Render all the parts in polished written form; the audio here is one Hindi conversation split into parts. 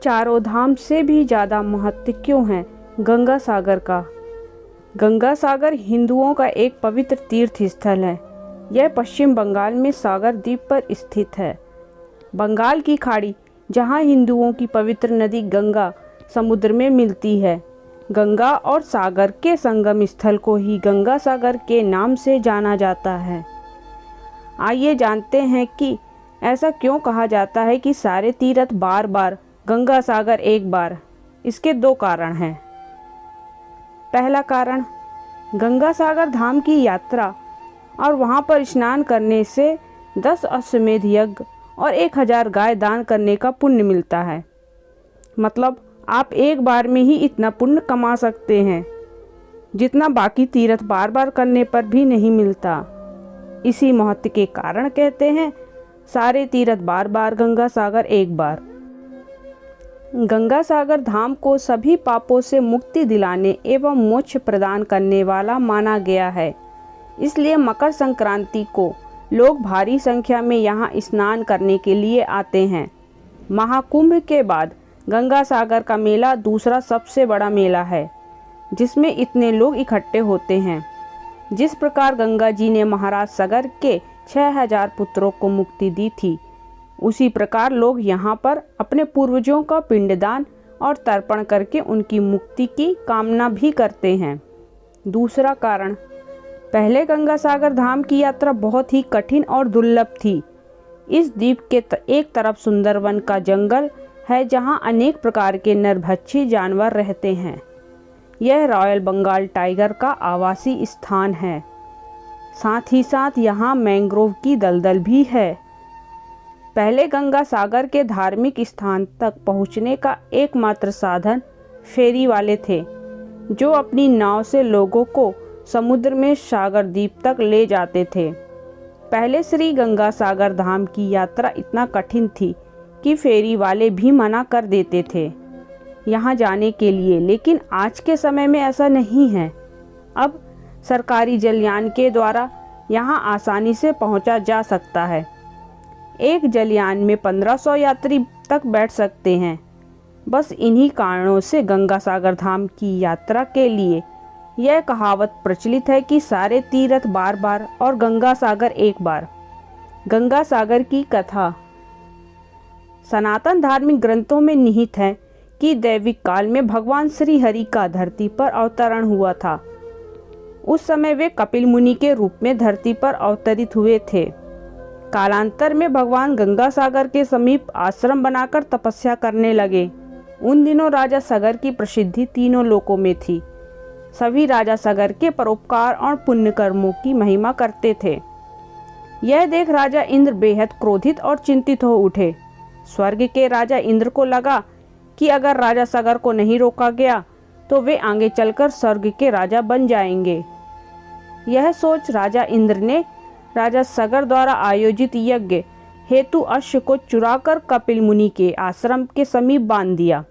चारों धाम से भी ज़्यादा महत्व क्यों है गंगा सागर का? गंगा सागर हिंदुओं का एक पवित्र तीर्थ स्थल है। यह पश्चिम बंगाल में सागर द्वीप पर स्थित है। बंगाल की खाड़ी, जहाँ हिंदुओं की पवित्र नदी गंगा समुद्र में मिलती है, गंगा और सागर के संगम स्थल को ही गंगा सागर के नाम से जाना जाता है। आइए जानते हैं कि ऐसा क्यों कहा जाता है कि सारे तीर्थ बार बार, गंगा सागर एक बार। इसके दो कारण हैं। पहला कारण, गंगा सागर धाम की यात्रा और वहाँ पर स्नान करने से 10 अश्वमेध यज्ञ और 1000 गाय दान करने का पुण्य मिलता है। मतलब आप एक बार में ही इतना पुण्य कमा सकते हैं जितना बाकी तीर्थ बार बार करने पर भी नहीं मिलता। इसी महत्व के कारण कहते हैं सारे तीर्थ बार बार, गंगा सागर एक बार। गंगा सागर धाम को सभी पापों से मुक्ति दिलाने एवं मोक्ष प्रदान करने वाला माना गया है। इसलिए मकर संक्रांति को लोग भारी संख्या में यहाँ स्नान करने के लिए आते हैं। महाकुंभ के बाद गंगा सागर का मेला दूसरा सबसे बड़ा मेला है जिसमें इतने लोग इकट्ठे होते हैं। जिस प्रकार गंगा जी ने महाराज सगर के 6000 पुत्रों को मुक्ति दी थी, उसी प्रकार लोग यहाँ पर अपने पूर्वजों का पिंडदान और तर्पण करके उनकी मुक्ति की कामना भी करते हैं। दूसरा कारण, पहले गंगा सागर धाम की यात्रा बहुत ही कठिन और दुर्लभ थी। इस द्वीप के एक तरफ सुंदरवन का जंगल है जहाँ अनेक प्रकार के नरभक्षी जानवर रहते हैं। यह रॉयल बंगाल टाइगर का आवासीय स्थान है। साथ ही साथ यहाँ मैंग्रोव की दलदल भी है। पहले गंगा सागर के धार्मिक स्थान तक पहुँचने का एकमात्र साधन फेरी वाले थे, जो अपनी नाव से लोगों को समुद्र में सागर द्वीप तक ले जाते थे। पहले श्री गंगा सागर धाम की यात्रा इतना कठिन थी कि फेरी वाले भी मना कर देते थे यहाँ जाने के लिए, लेकिन आज के समय में ऐसा नहीं है। अब सरकारी जलयान के द्वारा यहाँ आसानी से पहुँचा जा सकता है। एक जलयान में 1500 यात्री तक बैठ सकते हैं। बस इन्हीं कारणों से गंगा सागर धाम की यात्रा के लिए यह कहावत प्रचलित है कि सारे तीर्थ बार बार और गंगा सागर एक बार। गंगा सागर की कथा सनातन धार्मिक ग्रंथों में निहित है कि दैविक काल में भगवान श्री हरि का धरती पर अवतरण हुआ था। उस समय वे कपिल मुनि के रूप में धरती पर अवतरित हुए थे। कालांतर में भगवान गंगा सागर के समीप आश्रम बनाकर तपस्या करने लगे। उन दिनों राजा सगर की प्रसिद्धि तीनों लोकों में थी। सभी राजा सगर के परोपकार और पुण्य कर्मों की महिमा करते थे। यह देख राजा इंद्र बेहद क्रोधित और चिंतित हो उठे। स्वर्ग के राजा इंद्र को लगा कि अगर राजा सगर को नहीं रोका गया तो वे आगे चलकर स्वर्ग के राजा बन जाएंगे। यह सोच राजा इंद्र ने राजा सगर द्वारा आयोजित यज्ञ हेतु अश्व को चुराकर कपिल मुनि के आश्रम के समीप बांध दिया।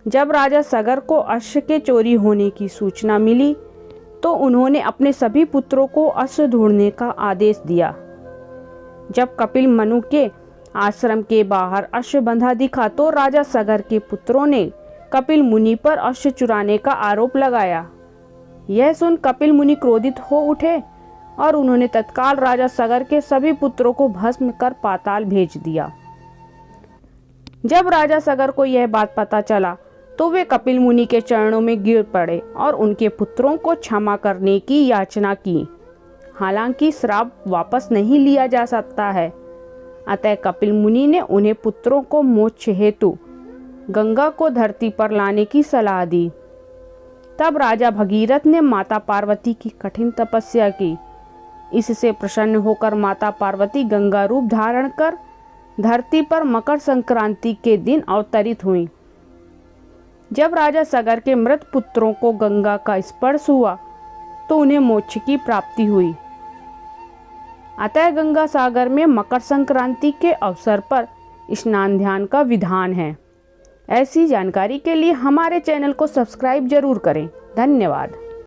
जब राजा सगर को अश्व के चोरी होने की सूचना मिली तो उन्होंने अपने सभी पुत्रों को अश्व ढूंढने का आदेश दिया। जब कपिल मुनि के आश्रम के बाहर अश्व बंधा दिखा तो राजा सगर के पुत्रों ने कपिल मुनि पर अश्व चुराने का आरोप लगाया। यह सुन कपिल मुनि क्रोधित हो उठे और उन्होंने तत्काल राजा सगर के सभी पुत्रों को भस्म कर पाताल भेज दिया। जब राजा सगर को यह बात पता चला तो वे कपिल मुनि के चरणों में गिर पड़े और उनके पुत्रों को क्षमा करने की याचना की। हालांकि श्राप वापस नहीं लिया जा सकता है, अतः कपिल मुनि ने उन्हें पुत्रों को मोक्ष हेतु गंगा को धरती पर लाने की सलाह दी। तब राजा भगीरथ ने माता पार्वती की कठिन तपस्या की। इससे प्रसन्न होकर माता पार्वती गंगा रूप धारण कर धरती पर मकर संक्रांति के दिन अवतरित हुई। जब राजा सगर के मृत पुत्रों को गंगा का स्पर्श हुआ तो उन्हें मोक्ष की प्राप्ति हुई। अतः गंगा सागर में मकर संक्रांति के अवसर पर स्नान ध्यान का विधान है। ऐसी जानकारी के लिए हमारे चैनल को सब्सक्राइब जरूर करें। धन्यवाद।